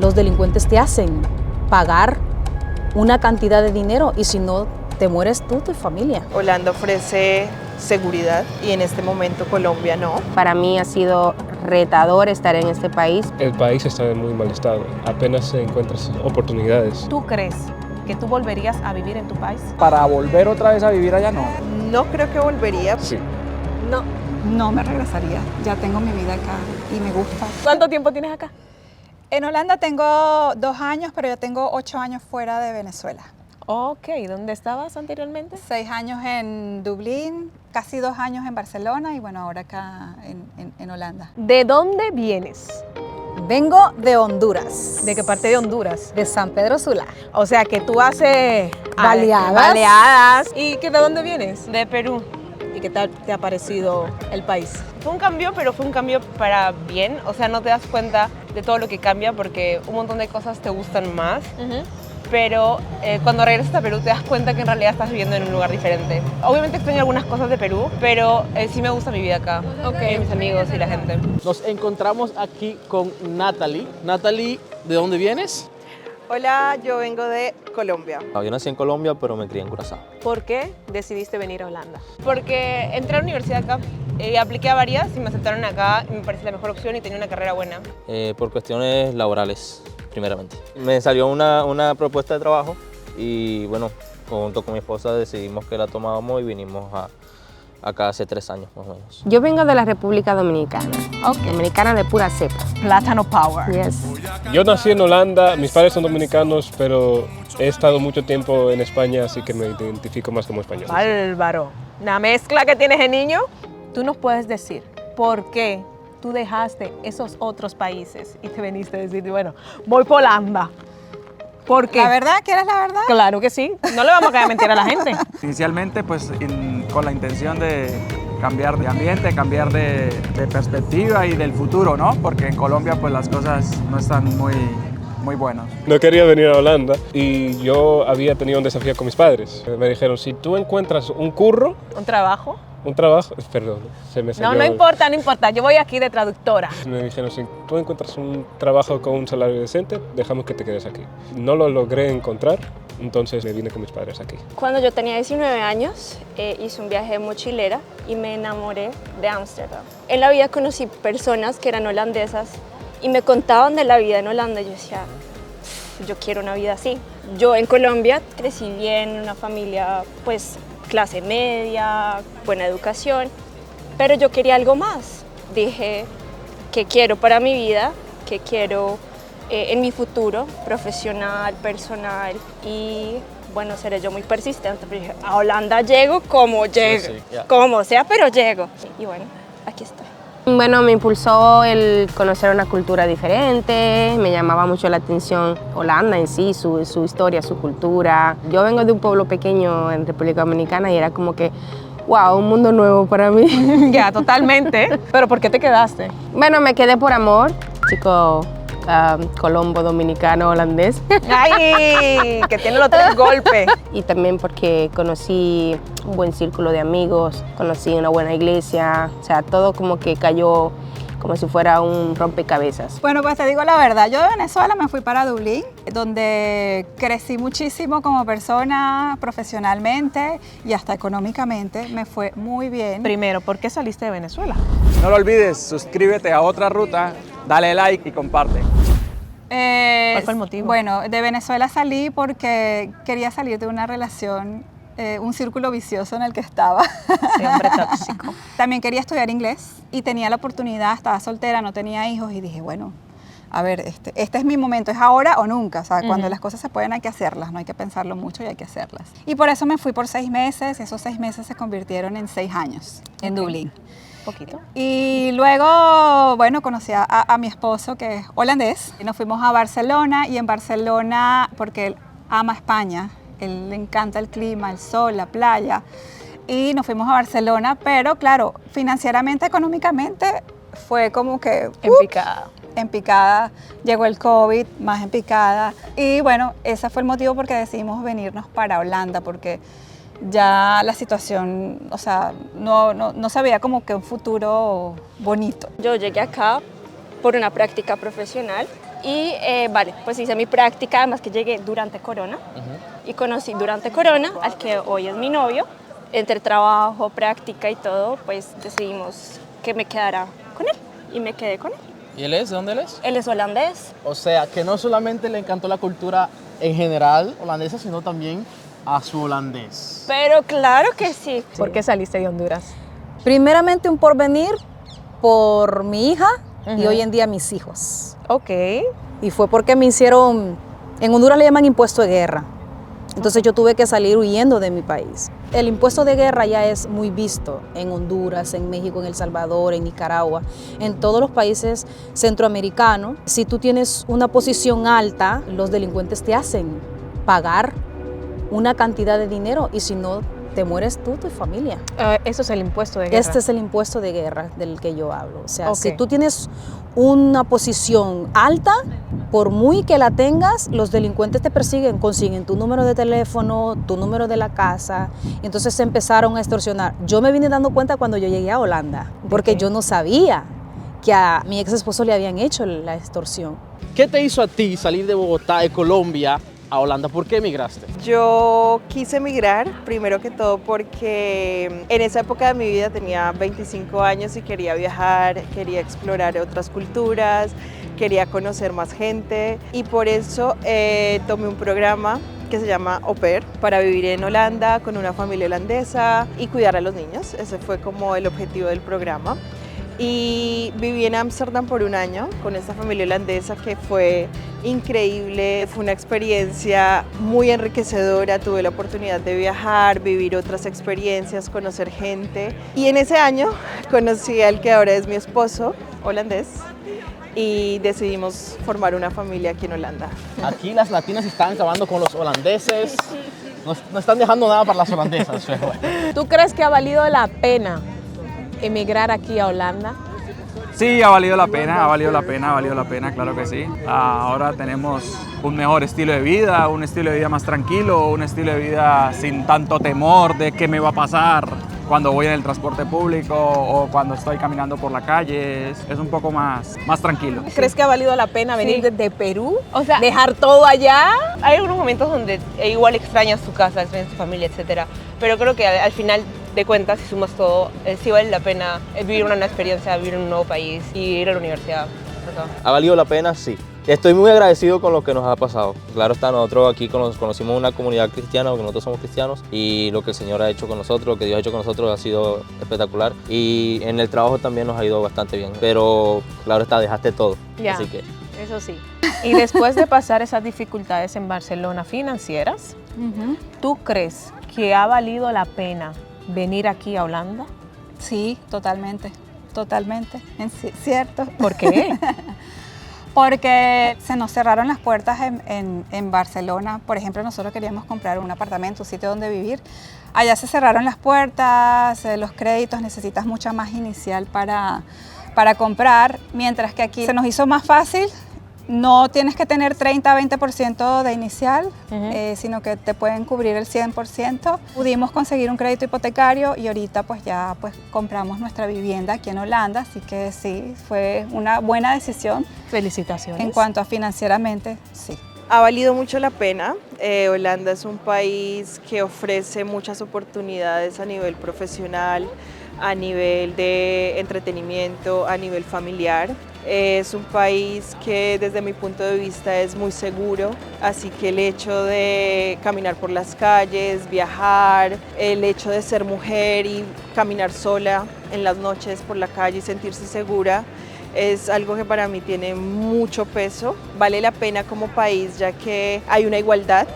los delincuentes te hacen pagar una cantidad de dinero y si no, te mueres tú, tu familia. Holanda ofrece seguridad y en este momento Colombia no. Para mí ha sido retador estar en este país. El país está en muy mal estado, apenas encuentras oportunidades. ¿Tú crees que tú volverías a vivir en tu país? Para volver otra vez a vivir allá, no. No creo que volvería. Sí. No me regresaría, ya tengo mi vida acá y me gusta. ¿Cuánto tiempo tienes acá? En Holanda tengo 2 años, pero yo tengo 8 años fuera de Venezuela. Ok, ¿dónde estabas anteriormente? 6 años en Dublín, casi 2 años en Barcelona y bueno, ahora acá en Holanda. ¿De dónde vienes? Vengo de Honduras. ¿De qué parte de Honduras? De San Pedro Sula. O sea, que tú haces Baleadas. baleadas. ¿Y que de dónde vienes? De Perú. ¿Y qué tal te ha parecido el país? Fue un cambio, pero fue un cambio para bien. O sea, no te das cuenta de todo lo que cambia porque un montón de cosas te gustan más. Pero cuando regresas a Perú te das cuenta que en realidad estás viviendo en un lugar diferente. Obviamente extraño algunas cosas de Perú, pero sí me gusta mi vida acá. Mis amigos y la gente. Nos encontramos aquí con Natalie. Natalie, ¿de dónde vienes? Hola, yo vengo de Colombia. Yo nací en Colombia, pero me crié en Curazao. ¿Por qué decidiste venir a Holanda? Porque entré a la universidad acá, apliqué a varias y me aceptaron acá y me parece la mejor opción y tenía una carrera buena. Por cuestiones laborales, primeramente. Me salió una propuesta de trabajo y bueno, junto con mi esposa decidimos que la tomábamos y vinimos acá hace 3 años más o menos. Yo vengo de la República Dominicana, dominicana de pura cepa. Plátano Power. Yes. Yo nací en Holanda, mis padres son dominicanos, pero he estado mucho tiempo en España, así que me identifico más como español. Bárbaro. Una mezcla que tienes de niño. Tú nos puedes decir por qué tú dejaste esos otros países y te veniste a decir, bueno, voy por Holanda. ¿Por qué? ¿La verdad? ¿Quieres la verdad? Claro que sí. No le vamos a caer mentir a la gente. Inicialmente, pues con la intención de cambiar de ambiente, cambiar de perspectiva y del futuro, ¿no? Porque en Colombia, pues las cosas no están muy buenas. No quería venir a Holanda y yo había tenido un desafío con mis padres. Me dijeron, si tú encuentras un curro, ¿Un trabajo? un trabajo, perdón, se me salió. No importa. Yo voy aquí de traductora. Me dijeron, si tú encuentras un trabajo con un salario decente, dejamos que te quedes aquí. No lo logré encontrar, entonces me vine con mis padres aquí. Cuando yo tenía 19 años, hice un viaje de mochilera y me enamoré de Ámsterdam. En la vida conocí personas que eran holandesas y me contaban de la vida en Holanda y yo decía, yo quiero una vida así. Yo en Colombia crecí bien, en una familia pues clase media, buena educación, pero yo quería algo más. Dije, ¿qué quiero para mi vida? ¿Qué quiero en mi futuro profesional, personal? Y bueno, seré yo muy persistente, pero dije, a Holanda llego como llegue, como sea, pero llego. Y bueno, aquí estoy. Bueno, me impulsó el conocer una cultura diferente, me llamaba mucho la atención Holanda en sí, su historia, su cultura. Yo vengo de un pueblo pequeño en República Dominicana y era como que, wow, un mundo nuevo para mí. Ya, totalmente. ¿Pero por qué te quedaste? Bueno, me quedé por amor, chico colombo, dominicano, holandés. ¡Ay! Que tiene los 3 golpes. Y también porque conocí un buen círculo de amigos, conocí una buena iglesia, o sea, todo como que cayó como si fuera un rompecabezas. Bueno, pues te digo la verdad, yo de Venezuela me fui para Dublín, donde crecí muchísimo como persona, profesionalmente y hasta económicamente, me fue muy bien. Primero, ¿por qué saliste de Venezuela? No lo olvides, suscríbete a Otra Ruta, dale like y comparte. ¿Cuál fue el motivo? Bueno, de Venezuela salí porque quería salir de una relación, un círculo vicioso en el que estaba. Sí, hombre tóxico. También quería estudiar inglés y tenía la oportunidad, estaba soltera, no tenía hijos y dije, bueno, a ver, este es mi momento, es ahora o nunca. O sea, cuando las cosas se pueden hay que hacerlas, no hay que pensarlo mucho y hay que hacerlas. Y por eso me fui por 6 meses, esos 6 meses se convirtieron en 6 años en Dublín. Poquito. Y luego, bueno, conocí a mi esposo que es holandés. Y nos fuimos a Barcelona y en Barcelona, porque él ama España, él le encanta el clima, el sol, la playa. Y nos fuimos a Barcelona, pero claro, financieramente, económicamente, fue como que... En picada, llegó el COVID, más en picada. Y bueno, ese fue el motivo porque decidimos venirnos para Holanda, porque ya la situación, o sea, no se veía como que un futuro bonito. Yo llegué acá por una práctica profesional Y vale, pues hice mi práctica, además que llegué durante Corona. Y conocí durante Corona al que hoy es mi novio. Entre trabajo, práctica y todo, pues decidimos que me quedara con él. Y me quedé con él. ¿Y él es? ¿De dónde él es? Él es holandés. O sea, que no solamente le encantó la cultura en general holandesa, sino también a su holandés. Pero claro que sí. ¿Por qué saliste de Honduras? Primeramente un porvenir por mi hija y hoy en día mis hijos. Ok. Y fue porque me hicieron, en Honduras le llaman impuesto de guerra. Entonces yo tuve que salir huyendo de mi país. El impuesto de guerra ya es muy visto en Honduras, en México, en El Salvador, en Nicaragua, en todos los países centroamericanos. Si tú tienes una posición alta, los delincuentes te hacen pagar una cantidad de dinero y si no, te mueres tú, tu familia. Eso es el impuesto de guerra. Este es el impuesto de guerra del que yo hablo. O sea, Ok. si tú tienes una posición alta, por muy que la tengas, los delincuentes te persiguen, consiguen tu número de teléfono, tu número de la casa, y entonces se empezaron a extorsionar. Yo me vine dando cuenta cuando yo llegué a Holanda, porque yo no sabía que a mi ex esposo le habían hecho la extorsión. ¿Qué te hizo a ti salir de Bogotá, de Colombia, a Holanda? ¿Por qué emigraste? Yo quise emigrar, primero que todo porque en esa época de mi vida tenía 25 años y quería viajar, quería explorar otras culturas, quería conocer más gente y por eso tomé un programa que se llama Au Pair para vivir en Holanda con una familia holandesa y cuidar a los niños. Ese fue como el objetivo del programa. Y viví en Ámsterdam por un año con esta familia holandesa que fue increíble, fue una experiencia muy enriquecedora, tuve la oportunidad de viajar, vivir otras experiencias, conocer gente. Y en ese año conocí al que ahora es mi esposo, holandés, y decidimos formar una familia aquí en Holanda. Aquí las latinas están acabando con los holandeses, no están dejando nada para las holandesas. Pero bueno. ¿Tú crees que ha valido la pena emigrar aquí a Holanda? Sí, ha valido la pena, ha valido la pena, ha valido la pena, claro que sí. Ahora tenemos un mejor estilo de vida, un estilo de vida más tranquilo, un estilo de vida sin tanto temor de qué me va a pasar cuando voy en el transporte público o cuando estoy caminando por la calle. Es un poco más tranquilo. ¿Crees que ha valido la pena venir desde Perú? O sea, ¿dejar todo allá? hay algunos momentos donde igual extrañas tu casa, extrañas tu familia, etcétera. Pero creo que al final de cuentas, si sumas todo, sí vale la pena vivir una nueva experiencia, vivir en un nuevo país y ir a la universidad. ¿Ha valido la pena? Sí. Estoy muy agradecido con lo que nos ha pasado. Claro está, nosotros aquí conocimos una comunidad cristiana, porque nosotros somos cristianos, y lo que el Señor ha hecho con nosotros, lo que Dios ha hecho con nosotros ha sido espectacular. Y en el trabajo también nos ha ido bastante bien. Pero claro está, dejaste todo. Ya. Así que Eso sí. Y después de pasar esas dificultades en Barcelona financieras, ¿tú crees que ha valido la pena venir aquí a Holanda? Sí, totalmente, totalmente, cierto. ¿Por qué? Porque se nos cerraron las puertas en Barcelona. Por ejemplo, nosotros queríamos comprar un apartamento, un sitio donde vivir. Allá se cerraron las puertas, los créditos, necesitas mucha más inicial para comprar, mientras que aquí se nos hizo más fácil. No tienes que tener 30-20% de inicial, sino que te pueden cubrir el 100%. Pudimos conseguir un crédito hipotecario y ahorita pues ya compramos nuestra vivienda aquí en Holanda, así que sí, fue una buena decisión. Felicitaciones. En cuanto a financieramente, sí. Ha valido mucho la pena. Holanda es un país que ofrece muchas oportunidades a nivel profesional, a nivel de entretenimiento, a nivel familiar. Es un país que desde mi punto de vista es muy seguro, así que el hecho de caminar por las calles, viajar, el hecho de ser mujer y caminar sola en las noches por la calle y sentirse segura, es algo que para mí tiene mucho peso. Vale la pena como país ya que hay una igualdad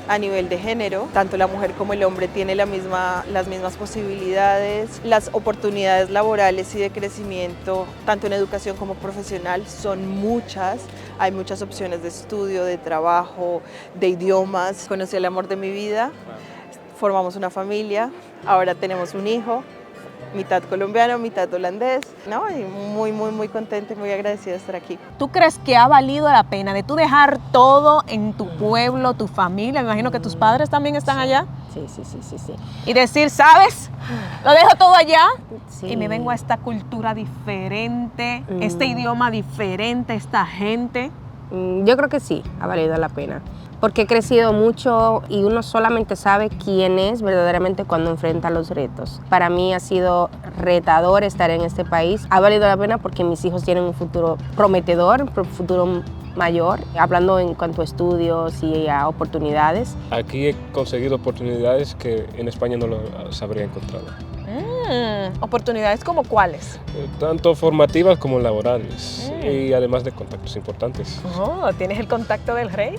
a nivel de género, tanto la mujer como el hombre tienen las mismas posibilidades, las oportunidades laborales y de crecimiento, tanto en educación como profesional, son muchas, hay muchas opciones de estudio, de trabajo, de idiomas. Conocí el amor de mi vida, formamos una familia, ahora tenemos un hijo, mitad colombiano, mitad holandés, ¿no? Y muy contenta y muy agradecida de estar aquí. ¿Tú crees que ha valido la pena de tú dejar todo en tu pueblo, tu familia? Me imagino que tus padres también están allá. Sí. Y decir, ¿sabes? Lo dejo todo allá Sí. y me vengo a esta cultura diferente, este idioma diferente, esta gente. Yo creo que sí, ha valido la pena. Porque he crecido mucho y uno solamente sabe quién es verdaderamente cuando enfrenta los retos. Para mí ha sido retador estar en este país. Ha valido la pena porque mis hijos tienen un futuro prometedor, un futuro mayor, hablando en cuanto a estudios y a oportunidades. Aquí he conseguido oportunidades que en España no las habría encontrado. ¿Oportunidades como cuáles? Tanto formativas como laborales y además de contactos importantes. Oh, ¿tienes el contacto del rey?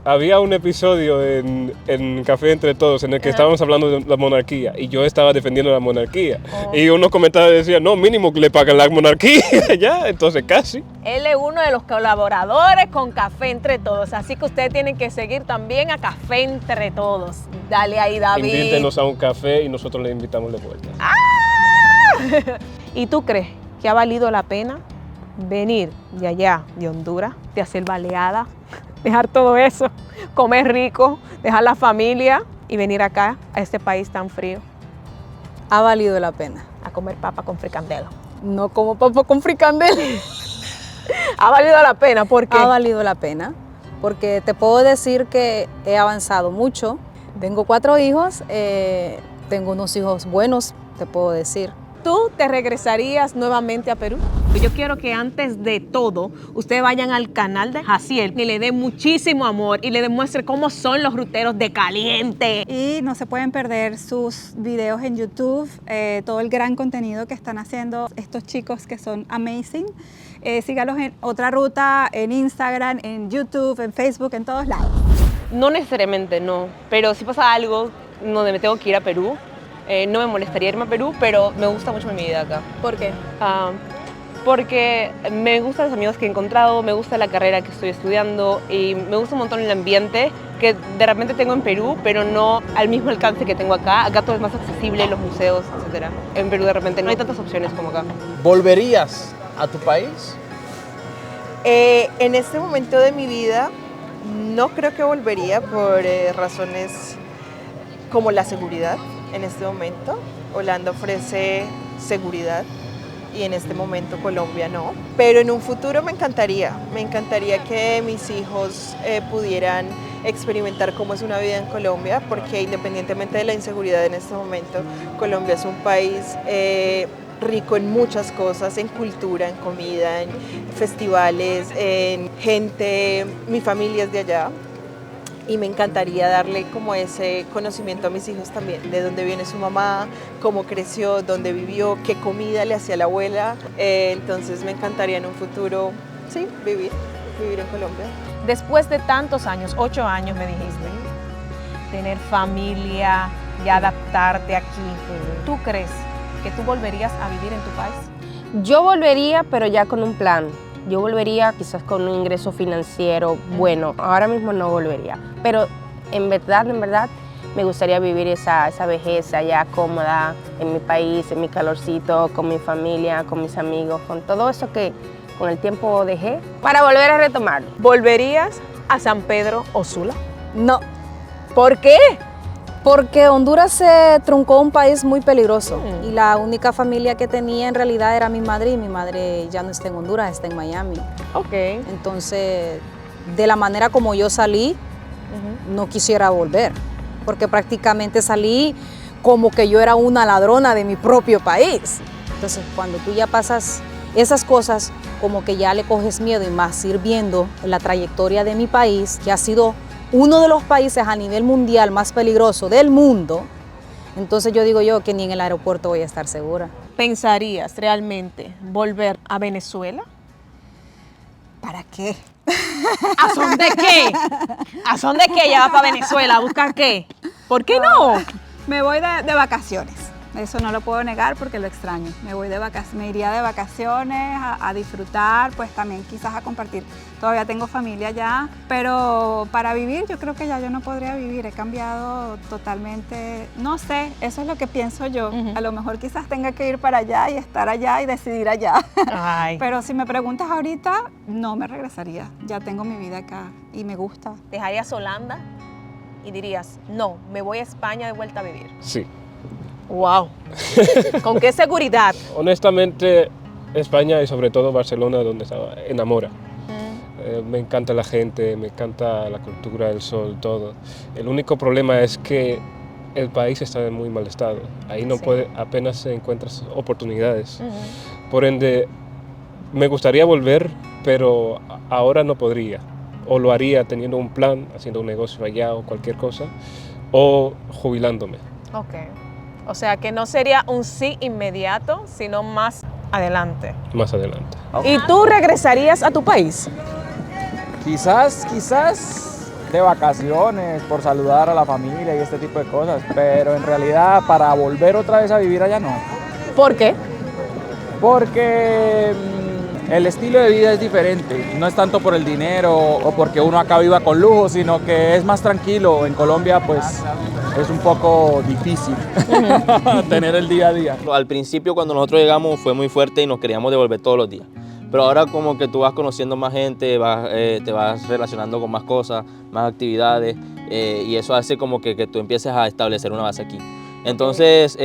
Había un episodio en Café Entre Todos en el que estábamos hablando de la monarquía y yo estaba defendiendo la monarquía y unos comentarios decían, no, mínimo que le pagan la monarquía, ya, entonces casi. Él es uno de los colaboradores con Café Entre Todos, así que ustedes tienen que seguir también a Café Entre Todos. Dale ahí, David. Invítenos a un café y nosotros le invitamos de vuelta. ¿Y tú crees que ha valido la pena venir de allá, de Honduras, de hacer baleada, dejar todo eso, comer rico, dejar la familia y venir acá, a este país tan frío? Ha valido la pena. A comer papa con fricandelo. No como papa con fricandelo. Ha valido la pena, ¿por qué? Ha valido la pena, porque te puedo decir que he avanzado mucho. Tengo 4 hijos, tengo unos hijos buenos, te puedo decir. ¿Tú te regresarías nuevamente a Perú? Yo quiero que antes de todo, ustedes vayan al canal de Jaciel y le den muchísimo amor y le demuestre cómo son los ruteros de caliente. Y no se pueden perder sus videos en YouTube, todo el gran contenido que están haciendo estos chicos que son amazing. Sígalos en Otra Ruta, en Instagram, en YouTube, en Facebook, en todos lados. No necesariamente, no, pero si pasa algo donde me tengo que ir a Perú, no me molestaría irme a Perú, pero me gusta mucho mi vida acá. ¿Por qué? Porque me gustan los amigos que he encontrado, me gusta la carrera que estoy estudiando y me gusta un montón el ambiente que de repente tengo en Perú, pero no al mismo alcance que tengo acá. Acá todo es más accesible, los museos, etc. En Perú de repente no hay tantas opciones como acá. ¿Volverías a tu país? En este momento de mi vida no creo que volvería por razones como la seguridad. En este momento Holanda ofrece seguridad y en este momento Colombia no. Pero en un futuro me encantaría que mis hijos pudieran experimentar cómo es una vida en Colombia, porque independientemente de la inseguridad en este momento, Colombia es un país rico en muchas cosas, en cultura, en comida, en festivales, en gente. Mi familia es de allá y me encantaría darle como ese conocimiento a mis hijos también, de dónde viene su mamá, cómo creció, dónde vivió, qué comida le hacía la abuela. Entonces me encantaría en un futuro, sí, vivir en Colombia. Después de tantos años, 8 años me dijiste, tener familia y adaptarte aquí, ¿tú crees que tú volverías a vivir en tu país? Yo volvería, pero ya con un plan. Yo volvería quizás con un ingreso financiero bueno. Ahora mismo no volvería. Pero en verdad, me gustaría vivir esa vejez allá cómoda en mi país, en mi calorcito, con mi familia, con mis amigos, con todo eso que con el tiempo dejé para volver a retomarlo. ¿Volverías a San Pedro Sula? No. ¿Por qué? Porque Honduras se truncó un país muy peligroso y la única familia que tenía en realidad era mi madre y mi madre ya no está en Honduras, está en Miami. Ok. Entonces, de la manera como yo salí, no quisiera volver, porque prácticamente salí como que yo era una ladrona de mi propio país. Entonces, cuando tú ya pasas esas cosas, como que ya le coges miedo y más ir viendo la trayectoria de mi país, que ha sido uno de los países a nivel mundial más peligroso del mundo, entonces yo digo que ni en el aeropuerto voy a estar segura. ¿Pensarías realmente volver a Venezuela? ¿Para qué? ¿A son de qué? ¿A son de qué ya va para Venezuela? ¿A buscar qué? ¿Por qué no? Me voy de vacaciones. Eso no lo puedo negar porque lo extraño. Me iría de vacaciones a disfrutar, pues también quizás a compartir. Todavía tengo familia allá, pero para vivir yo creo que ya yo no podría vivir. He cambiado totalmente, no sé, eso es lo que pienso yo. A lo mejor quizás tenga que ir para allá y estar allá y decidir allá. Ay. Pero si me preguntas ahorita, no me regresaría. Ya tengo mi vida acá y me gusta. ¿Dejarías Holanda y dirías, no, me voy a España de vuelta a vivir? Sí. ¡Wow! ¿Con qué seguridad? Honestamente, España y sobre todo Barcelona, donde estaba, enamora. Me encanta la gente, me encanta la cultura, el sol, todo. El único problema es que el país está en muy mal estado. Ahí no apenas se encuentran oportunidades. Por ende, me gustaría volver, pero ahora no podría. O lo haría teniendo un plan, haciendo un negocio allá o cualquier cosa, o jubilándome. Ok. O sea, que no sería un sí inmediato, sino más adelante. Más adelante. ¿Y tú regresarías a tu país? Quizás de vacaciones, por saludar a la familia y este tipo de cosas, pero en realidad para volver otra vez a vivir allá no. ¿Por qué? Porque el estilo de vida es diferente, no es tanto por el dinero o porque uno acá viva con lujo, sino que es más tranquilo. En Colombia pues es un poco difícil tener el día a día. Al principio cuando nosotros llegamos fue muy fuerte y nos queríamos devolver todos los días. Pero ahora como que tú vas conociendo más gente, te vas relacionando con más cosas, más actividades y eso hace como que tú empieces a establecer una base aquí. Entonces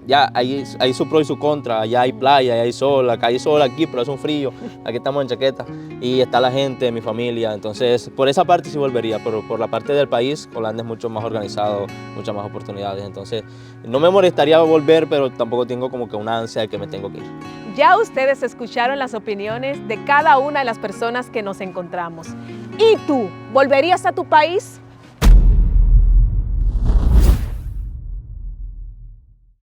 ya hay su pro y su contra, allá hay playa, allá hay sol, acá hay sol aquí, pero es un frío, aquí estamos en chaqueta y está la gente, mi familia, entonces por esa parte sí volvería, pero por la parte del país, Holanda es mucho más organizado, muchas más oportunidades, entonces no me molestaría volver, pero tampoco tengo como que una ansia de que me tengo que ir. Ya ustedes escucharon las opiniones de cada una de las personas que nos encontramos. ¿Y tú, volverías a tu país?